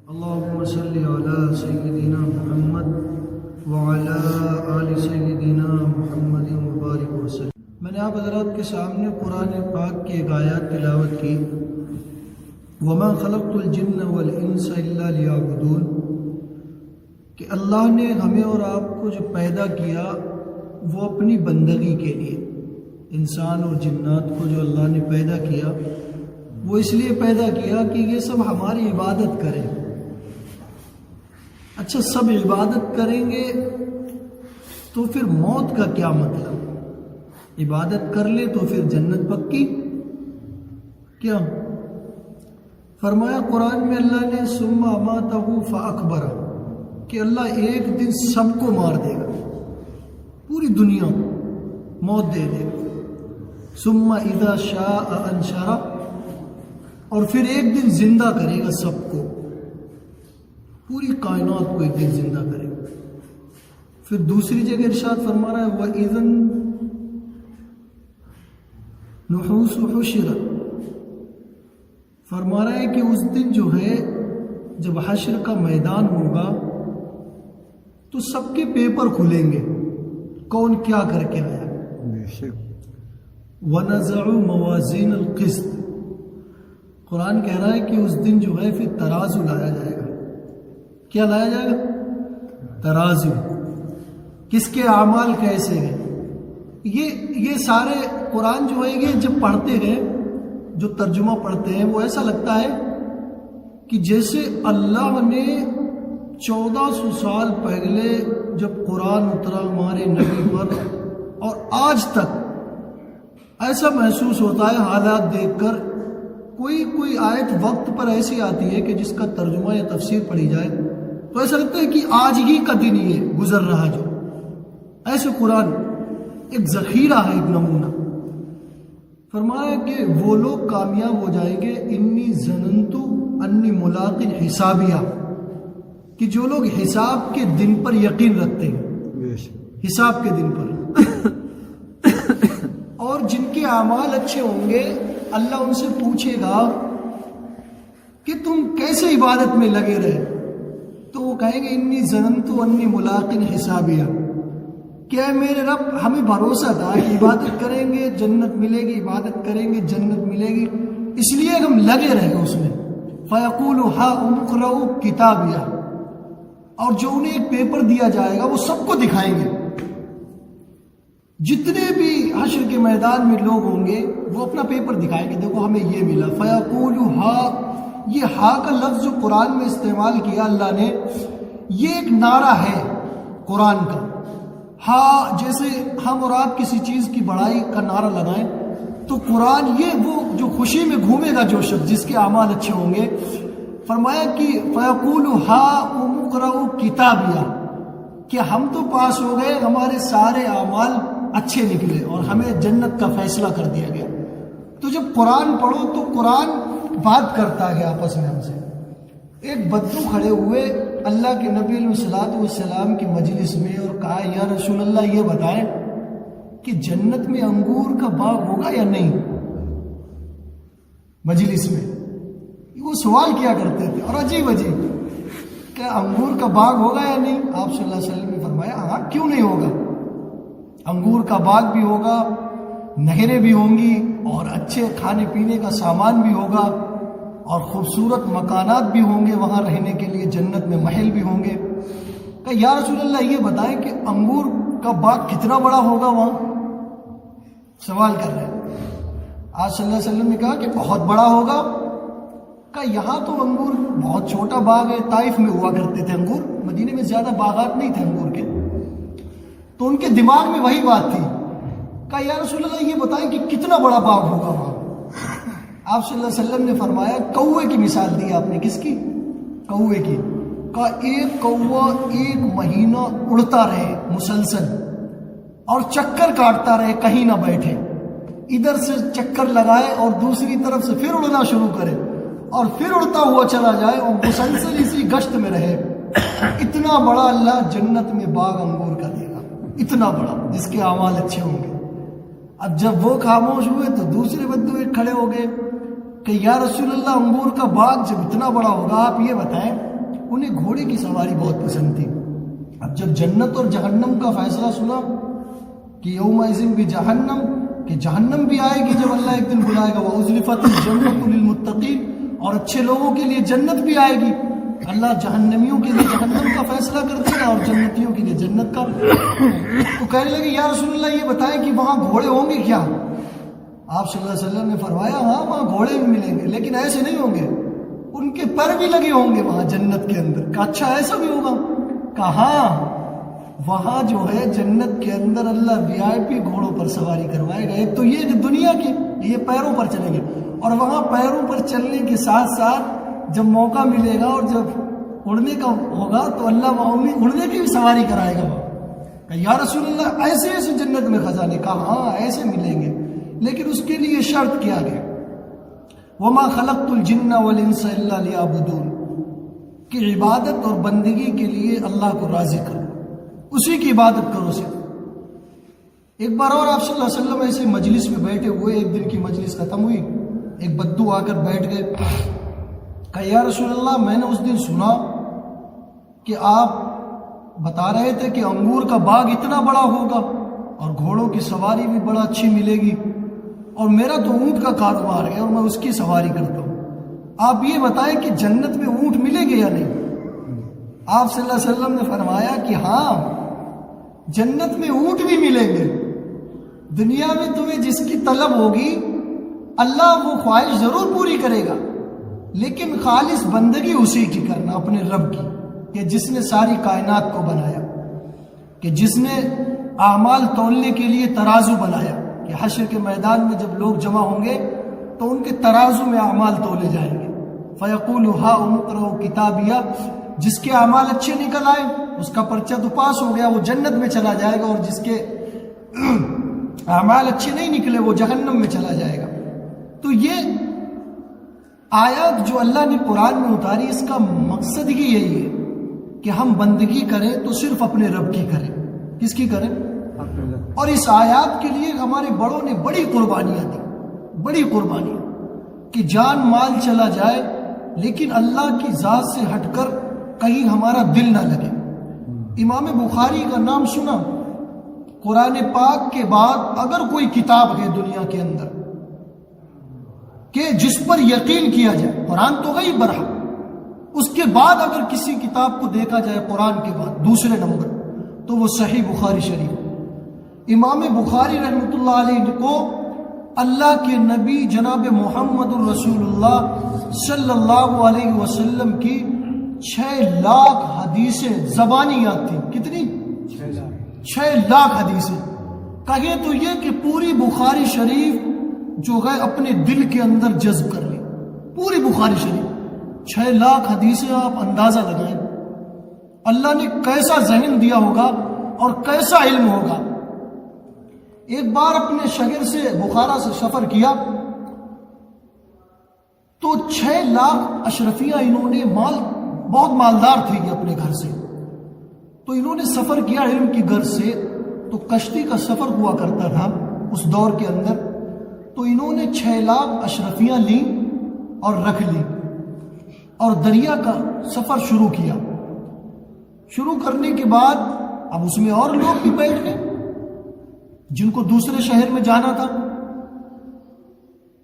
اللهم صل على سيدنا محمد وعلى آل سيدنا محمد وبارك وسلم۔ میں نے آپ حضرات کے سامنے قرآن پاک کی ایک آیات تلاوت کی، وما خلقت الجن والانس الا لیعبدون، کہ اللہ نے ہمیں اور آپ کو جو پیدا کیا وہ اپنی بندگی کے لیے، انسان اور جنات کو جو اللہ نے پیدا کیا وہ اس لیے پیدا کیا کہ یہ سب ہماری عبادت کریں۔ اچھا، سب عبادت کریں گے تو پھر موت کا کیا مطلب؟ عبادت کر لے تو پھر جنت پکی کیا؟ فرمایا قرآن میں اللہ نے ثم اماتہ فاکبرہ، کہ اللہ ایک دن سب کو مار دے گا، پوری دنیا موت دے دے گا۔ ثم اذا شاء انشرہ، اور پھر ایک دن زندہ کرے گا سب کو، پوری کائنات کو ایک دن زندہ کرے گا۔ پھر دوسری جگہ ارشاد فرما رہا ہے وَإِذَا النُّحُوسُ حُشِرَتْ، فرما رہا ہے کہ اس دن جو ہے جب حشر کا میدان ہوگا تو سب کے پیپر کھلیں گے، کون کیا کر کے آیا۔ وَنَزَعُ مَوَازِينَ الْقِسْطِ، قرآن کہہ رہا ہے کہ اس دن جو ہے پھر ترازو لایا جائے گا۔ کیا لایا جائے گا؟ ترازو۔ کس کے اعمال کیسے ہیں؟ یہ سارے قرآن جو ہے یہ جب پڑھتے ہیں، جو ترجمہ پڑھتے ہیں، وہ ایسا لگتا ہے کہ جیسے اللہ نے 1400 سال پہلے جب قرآن اترا ہمارے نبی پر اور آج تک ایسا محسوس ہوتا ہے حالات دیکھ کر، کوئی آیت وقت پر ایسی آتی ہے کہ جس کا ترجمہ یا تفسیر پڑھی جائے تو ایسا لگتا ہے کہ آج ہی کا دن یہ گزر رہا، جو ایسے قرآن ایک ذخیرہ ہے، ایک نمونہ۔ فرمایا کہ وہ لوگ کامیاب ہو جائیں گے انی ظننت انی ملاق حسابیہ، کہ جو لوگ حساب کے دن پر یقین رکھتے ہیں، حساب کے دن پر، اور جن کے اعمال اچھے ہوں گے اللہ ان سے پوچھے گا کہ تم کیسے عبادت میں لگے رہے، تو وہ کہیں گے انی ظننت انی ملاق حسابیہ، کیا میرے رب ہمیں بھروسہ تھا کہ عبادت کریں گے جنت ملے گی، عبادت کریں گے جنت ملے گی، اس لیے ہم لگے رہے اس میں۔ فیقول ہاؤم اقرؤوا کتابیہ، اور جو انہیں ایک پیپر دیا جائے گا وہ سب کو دکھائیں گے، جتنے بھی حشر کے میدان میں لوگ ہوں گے وہ اپنا پیپر دکھائیں گے، دیکھو ہمیں یہ ملا۔ فیقول ہا، یہ ہا کا لفظ جو قرآن میں استعمال کیا اللہ نے، یہ ایک نعرہ ہے قرآن کا۔ ہا جیسے ہم اور آپ کسی چیز کی بڑائی کا نعرہ لگائیں تو قرآن یہ وہ جو خوشی میں گھومے گا جو شخص جس کے اعمال اچھے ہوں گے، فرمایا کہ فیقول ہا اقرؤوا کتابیہ، کہ ہم تو پاس ہو گئے، ہمارے سارے اعمال اچھے نکلے اور ہمیں جنت کا فیصلہ کر دیا گیا۔ تو جب قرآن پڑھو تو قرآن بات کرتا ہے آپس میں ہم سے۔ ایک بدو کھڑے ہوئے اللہ کے نبی علیہ الصلوۃ والسلام کی مجلس میں اور کہا یا رسول اللہ یہ بتائیں کہ جنت میں انگور کا باغ ہوگا یا نہیں؟ مجلس میں وہ سوال کیا کرتے تھے اور عجیب کہ انگور کا باغ ہوگا یا نہیں؟ آپ صلی اللہ علیہ وسلم نے فرمایا ہاں، کیوں نہیں ہوگا، انگور کا باغ بھی ہوگا، نہریں بھی ہوں گی، اور اچھے کھانے پینے کا سامان بھی ہوگا، اور خوبصورت مکانات بھی ہوں گے وہاں رہنے کے لیے، جنت میں محل بھی ہوں گے۔ کہ یا رسول اللہ یہ بتائیں کہ انگور کا باغ کتنا بڑا ہوگا وہاں؟ سوال کر رہے ہیں۔ آج صلی اللہ علیہ وسلم نے کہا کہ بہت بڑا ہوگا۔ کہ یہاں تو انگور بہت چھوٹا باغ ہے، طائف میں ہوا کرتے تھے انگور، مدینے میں زیادہ باغات نہیں تھے انگور کے، تو ان کے دماغ میں وہی بات تھی۔ کہا یا رسول اللہ یہ بتائیں کہ کتنا بڑا باغ ہوگا وہاں؟ آپ صلی اللہ علیہ وسلم نے فرمایا، کوے کی مثال دی آپ نے۔ کس کی؟ کوے کی۔ کہا ایک کوا 1 مہینہ اڑتا رہے مسلسل اور چکر کاٹتا رہے، کہیں نہ بیٹھے، ادھر سے چکر لگائے اور دوسری طرف سے پھر اڑنا شروع کرے اور پھر اڑتا ہوا چلا جائے اور مسلسل اسی گشت میں رہے، اتنا بڑا اللہ جنت میں باغ انگور کا دے گا، اتنا بڑا، جس کے اعمال اچھے ہوں گے۔ اب جب وہ خاموش ہوئے تو دوسرے بدو ایک کھڑے ہو گئے کہ یا رسول اللہ انگور کا باغ جب اتنا بڑا ہوگا آپ یہ بتائیں انہیں گھوڑے کی سواری بہت پسند تھی. اب جب جنت اور جہنم کا فیصلہ سنا کہ یومئذ بجہنم، کہ جہنم بھی آئے گی جب اللہ ایک دن بلائے گا، وَأُزْلِفَتِ الْجَنَّةُ لِلْمُتَّقِينَ، اور اچھے لوگوں کے لیے جنت بھی آئے گی. اللہ جہنمیوں کے لیے جہنم کا فیصلہ کر دے گا اور جنتیوں کے لیے جنت کا. تو کہنے لگے یا رسول اللہ یہ بتائیں کہ وہاں گھوڑے ہوں گے کیا؟ آپ صلی اللہ علیہ وسلم نے فرمایا ہاں وہاں گھوڑے بھی ملیں گے، لیکن ایسے نہیں ہوں گے، ان کے پر بھی لگے ہوں گے وہاں جنت کے اندر. کہا اچھا ایسا بھی ہوگا؟ کہا وہاں جو ہے جنت کے اندر اللہ VIP گھوڑوں پر سواری کروائے گا. ایک تو یہ کہ دنیا کے یہ پیروں پر چلیں گے، اور وہاں پیروں پر چلنے کے ساتھ ساتھ جب موقع ملے گا اور جب اڑنے کا ہوگا تو اللہ وہاں اڑنے کی بھی سواری کرائے گا. کہ یا رسول اللہ ایسے ایسے جنت میں خزانے؟ کہا ہاں ایسے ملیں گے، لیکن اس کے لیے شرط کیا گیا وَمَا خَلَقْتُ الْجِنَّ وَالْإِنسَ إِلَّا لِيَعْبُدُونَ، کہ عبادت اور بندگی کے لیے اللہ کو راضی کرو، اسی کی عبادت کرو صرف. ایک بار اور آپ صلی اللہ علیہ وسلم ایسے مجلس میں بیٹھے ہوئے، ایک دن کی مجلس ختم ہوئی، ایک بدو آ کر بیٹھ گئے. کہا یا رسول اللہ میں نے اس دن سنا کہ آپ بتا رہے تھے کہ انگور کا باغ اتنا بڑا ہوگا اور گھوڑوں کی سواری بھی بڑا اچھی ملے گی، اور میرا تو اونٹ کا کاروبار ہے اور میں اس کی سواری کرتا ہوں. آپ یہ بتائیں کہ جنت میں اونٹ ملیں گے یا نہیں؟ آپ صلی اللہ علیہ وسلم نے فرمایا کہ ہاں جنت میں اونٹ بھی ملیں گے. دنیا میں تمہیں جس کی طلب ہوگی اللہ وہ خواہش ضرور پوری کرے گا، لیکن خالص بندگی اسی کی کرنا، اپنے رب کی، کہ جس نے ساری کائنات کو بنایا، کہ جس نے اعمال تولنے کے لیے ترازو بنایا، کہ حشر کے میدان میں جب لوگ جمع ہوں گے تو ان کے ترازو میں اعمال تولے جائیں گے. فَيَقُولُ هَاؤُمُ اقْرَءُوا كِتَابِيَهْ، جس کے اعمال اچھے نکل آئے اس کا پرچہ تو پاس ہو گیا، وہ جنت میں چلا جائے گا، اور جس کے اعمال اچھے نہیں نکلے وہ جہنم میں چلا جائے گا. تو یہ آیات جو اللہ نے قرآن میں اتاری اس کا مقصد ہی یہی ہے کہ ہم بندگی کریں تو صرف اپنے رب کی کریں. کس کی کریں؟ اور اس آیات کے لیے ہمارے بڑوں نے بڑی قربانیاں دی، بڑی قربانیاں، کہ جان مال چلا جائے لیکن اللہ کی ذات سے ہٹ کر کہیں ہمارا دل نہ لگے. امام بخاری کا نام سنا؟ قرآن پاک کے بعد اگر کوئی کتاب ہے دنیا کے اندر کہ جس پر یقین کیا جائے، قرآن تو غیب برہا، اس کے بعد اگر کسی کتاب کو دیکھا جائے قرآن کے بعد دوسرے نمبر تو وہ صحیح بخاری شریف. امام بخاری رحمۃ اللہ علیہ کو اللہ کے نبی جناب محمد الرسول اللہ صلی اللہ علیہ وسلم کی 6 لاکھ حدیثیں زبانی یاد تھیں. کتنی؟ 6 لاکھ حدیثیں. کہے تو یہ کہ پوری بخاری شریف جو ہے اپنے دل کے اندر جذب کر لی، پوری بخاری شریف 6 لاکھ حدیثیں. آپ اندازہ لگائیں اللہ نے کیسا ذہن دیا ہوگا اور کیسا علم ہوگا. ایک بار اپنے شہر سے بخارا سے سفر کیا تو 6 لاکھ اشرفیہ انہوں نے بہت مالدار تھے اپنے گھر سے، تو انہوں نے سفر کیا علم کی غرض سے. تو کشتی کا سفر ہوا کرتا تھا اس دور کے اندر، تو انہوں نے 6 لاکھ اشرفیاں لی اور رکھ لی اور دریا کا سفر شروع کیا. شروع کرنے کے بعد اب اس میں اور لوگ بھی بیٹھ گئے جن کو دوسرے شہر میں جانا تھا.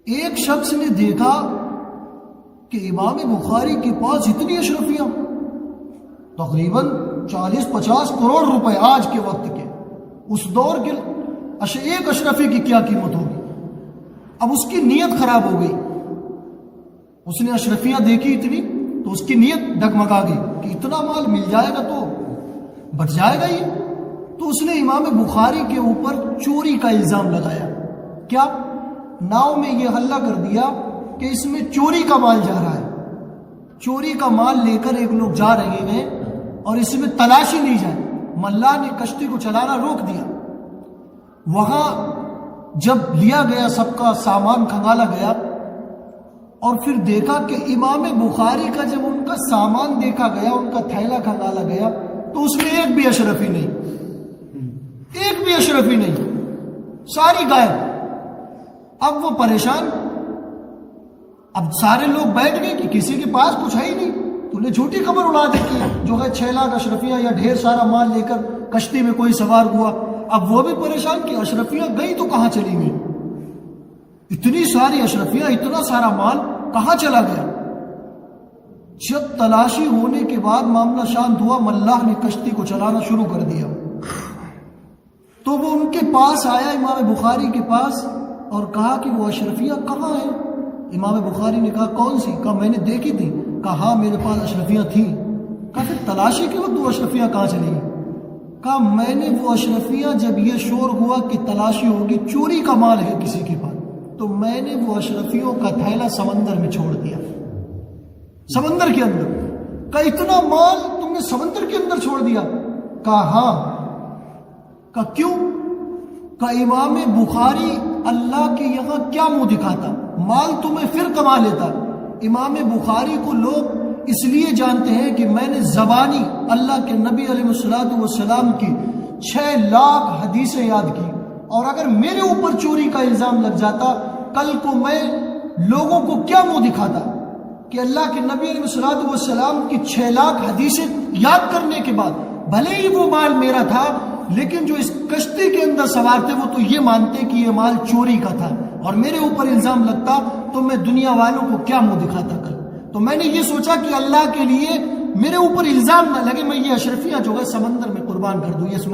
ایک شخص نے دیکھا کہ امام بخاری کے پاس اتنی اشرفیاں، تقریباً 40-50 کروڑ روپے آج کے وقت کے، اس دور کے ایک اشرفی کی کیا قیمت ہوگی. اب اس کی نیت خراب ہو گئی، اس نے اشرفیاں دیکھی اتنی تو اس کی نیت ڈگمگا گئی کہ اتنا مال مل جائے گا تو بچ جائے گا یہ. تو اس نے امام بخاری کے اوپر چوری کا الزام لگایا. کیا؟ ناؤ میں یہ حلہ کر دیا کہ اس میں چوری کا مال جا رہا ہے، چوری کا مال لے کر ایک لوگ جا رہے ہیں اور اس میں تلاشی لی جائے. ملا نے کشتی کو چلانا روک دیا. وہاں جب لیا گیا سب کا سامان کھنگالا گیا اور پھر دیکھا کہ امام بخاری کا جب ان کا سامان دیکھا گیا، ان کا تھیلا کھنگالا گیا تو اس میں ایک بھی اشرفی نہیں، ایک بھی اشرفی نہیں، ساری غائب. اب وہ پریشان، اب سارے لوگ بیٹھ گئے کہ کسی کے پاس کچھ ہے ہی نہیں. تو تو نے جھوٹی خبر اڑا دی کہ جو ہے 6 لاکھ اشرفیاں یا ڈھیر سارا مال لے کر کشتی میں کوئی سوار ہوا. اب وہ بھی پریشان کہ اشرفیاں گئی تو کہاں چلی گئی؟ اتنی ساری اشرفیاں، اتنا سارا مال کہاں چلا گیا؟ جب تلاشی ہونے کے بعد معاملہ شانت ہوا، ملاح نے کشتی کو چلانا شروع کر دیا. تو وہ ان کے پاس آیا، امام بخاری کے پاس، اور کہا کہ وہ اشرفیاں کہاں ہیں؟ امام بخاری نے کہا کون سی؟ کہا میں نے دیکھی تھی. کہا ہاں میرے پاس اشرفیاں تھیں. کہا پھر تلاشی کے وقت وہ اشرفیاں کہاں چلی گئی؟ کہا میں نے وہ اشرفیاں، جب یہ شور ہوا کہ تلاشی ہوگی، چوری کا مال ہے کسی کے پاس، تو میں نے وہ اشرفیوں کا تھیلا سمندر میں چھوڑ دیا، سمندر کے اندر. کہا اتنا مال تم نے سمندر کے اندر چھوڑ دیا؟ کہا ہاں. کہا کیوں؟ کہا امام بخاری اللہ کے یہاں کیا منہ دکھاتا، مال تمہیں پھر کما لیتا. امام بخاری کو لوگ اس لیے جانتے ہیں کہ میں نے زبانی اللہ کے نبی علیہ الصلوۃ والسلام کی 6 لاکھ حدیثیں یاد کی، اور اگر میرے اوپر چوری کا الزام لگ جاتا، کل کو میں لوگوں کو کیا منہ دکھاتا کہ اللہ کے نبی علیہ الصلوۃ والسلام کی 6 لاکھ حدیثیں یاد کرنے کے بعد بھلے ہی وہ مال میرا تھا، لیکن جو اس کشتی کے اندر سوار تھے وہ تو یہ مانتے کہ یہ مال چوری کا تھا، اور میرے اوپر الزام لگتا تو میں دنیا والوں کو کیا منہ دکھاتا کل. تو میں نے یہ سوچا کہ اللہ کے لیے میرے اوپر الزام نہ لگے، میں یہ اشرفیاں جو ہے سمندر میں قربان کر دوں. یہ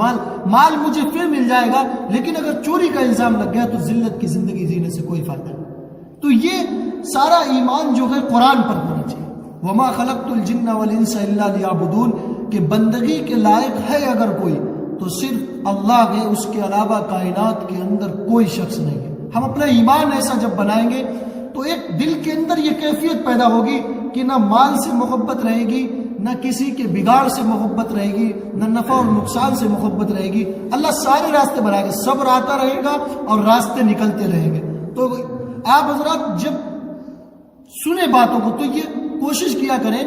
مال مجھے پھر مل جائے گا، لیکن اگر چوری کا الزام لگ گیا تو ذلت کی زندگی جینے سے کوئی فائدہ نہیں. تو یہ سارا ایمان جو ہے قرآن پر ہونا چاہیے. وما خلقت الجن والانس الا لیعبدون، کہ بندگی کے لائق ہے اگر کوئی تو صرف اللہ ہے، اس کے علاوہ کائنات کے اندر کوئی شخص نہیں ہے. ہم اپنا ایمان ایسا جب بنائیں گے تو ایک دل کے اندر یہ کیفیت پیدا ہوگی کہ نہ مال سے محبت رہے گی، نہ کسی کے بگاڑ سے محبت رہے گی، نہ نفع اور نقصان سے محبت رہے گی. اللہ سارے راستے بنائے گا، صبر آتا رہے گا اور راستے نکلتے رہیں گے. تو آپ حضرات جب سنیں باتوں کو تو یہ کوشش کیا کریں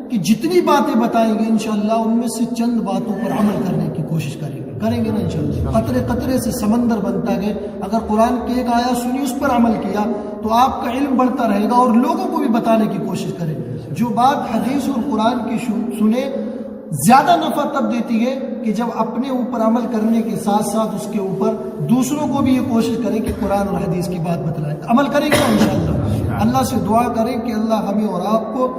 کہ جتنی باتیں بتائیں گے انشاءاللہ ان میں سے چند باتوں پر عمل کرنے کی کوشش کریں گے نا انشاءاللہ. قطرے قطرے سے سمندر بنتا ہے. اگر قرآن کی ایک آیت سنی اس پر عمل کیا تو آپ کا علم بڑھتا رہے گا، اور لوگوں کو بھی بتانے کی کوشش کریں. جو بات حدیث اور قرآن کی سنے زیادہ نفع تب دیتی ہے کہ جب اپنے اوپر عمل کرنے کے ساتھ ساتھ اس کے اوپر دوسروں کو بھی یہ کوشش کریں کہ قرآن اور حدیث کی بات بتلائیں. عمل کریں گے انشاءاللہ. اللہ سے دعا کریں کہ اللہ ہمیں اور آپ کو،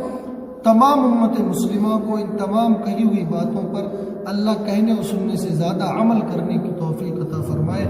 تمام امت مسلمہ کو، ان تمام کہی ہوئی باتوں پر اللہ کہنے اور سننے سے زیادہ عمل کرنے کی توفیق عطا فرمائے.